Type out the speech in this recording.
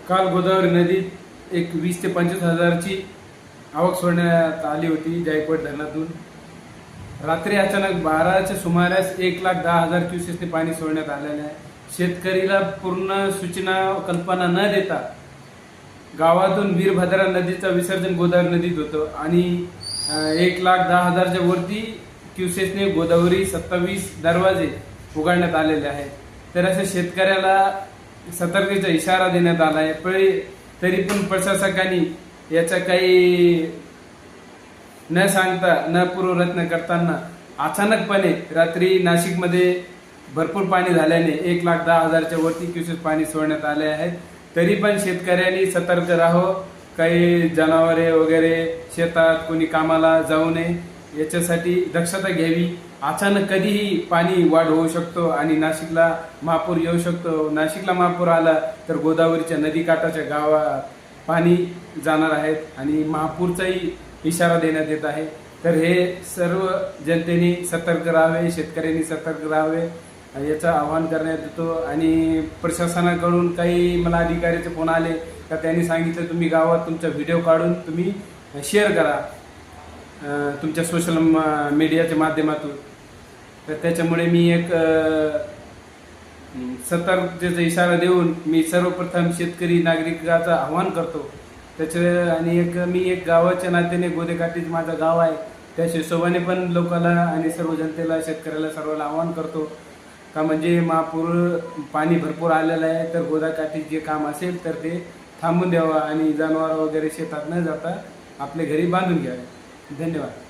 काल गोदावरी नदीत एक 20 ते 25 हजारची आवक सोडण्यात आली होती जायकवाडी धरणातून। रात्री अचानक 12च्या सुमारास 1,10,000 क्युसेसने पाणी सोडण्यात आलेले आहे। शेतकरीला पूर्ण सूचना कल्पना न देता गावातून वीरभद्रा नदीचं विसर्जन गोदावरी नदीत होतं आणि 1,10,000च्या वरती क्युसेसने गोदावरी 27 दरवाजे उघडण्यात आलेले आहेत। तर अशा शेतकऱ्याला सतर्कतेचा इशारा देण्यात आला आहे। तरी पण प्रशासकांनी याचा काही न सांगता न पूर्वरत्न करताना अचानकपणे रात्री नाशिकमध्ये भरपूर पाणी झाल्याने 1,10,000च्या वरती क्युसेस पाणी सोडण्यात आले आहेत। तरी पण शेतकऱ्यांनी सतर्क राहावं, काही जनावरे वगैरे शेतात कोणी कामाला जाऊ नये याच्यासाठी दक्षता घ्यावी। अचानक कधीही पाणी वाढ होऊ शकतो आणि नाशिकला महापूर येऊ शकतो। नाशिकला महापूर आला तर गोदावरीच्या नदीकाठाच्या गावात पाणी जाणार आहेत आणि महापूरचाही इशारा देण्यात येत आहे। तर हे सर्व जनतेने सतर्क राहावे, शेतकऱ्यांनी सतर्क राहावे याचं आवाहन करण्यात येतो। आणि प्रशासनाकडून काही मला अधिकाऱ्याचे फोन आले का त्यांनी सांगितलं तुम्ही गावात तुमचा व्हिडिओ काढून तुम्ही शेअर करा तुमच्या सोशल मीडियाच्या माध्यमातून। तर त्याच्यामुळे मी एक सतर्कतेचा इशारा देऊन मी सर्वप्रथम शेतकरी नागरिकाचं आवाहन करतो आणि मी एक गावाच्या नात्याने गोदेकाठीच माझं गाव आहे, त्या हिशोबाने पण लोकांना आणि सर्व जनतेला शेतकऱ्याला सर्वांना आवाहन करतो का म्हणजे महापूर पाणी भरपूर आलेलं आहे तर गोदाकाठी जे काम असेल तर ते थांबून द्यावं आणि जनावर वगैरे शेतात न जाता आपले घरी बांधून घ्यावे। धन्यवाद।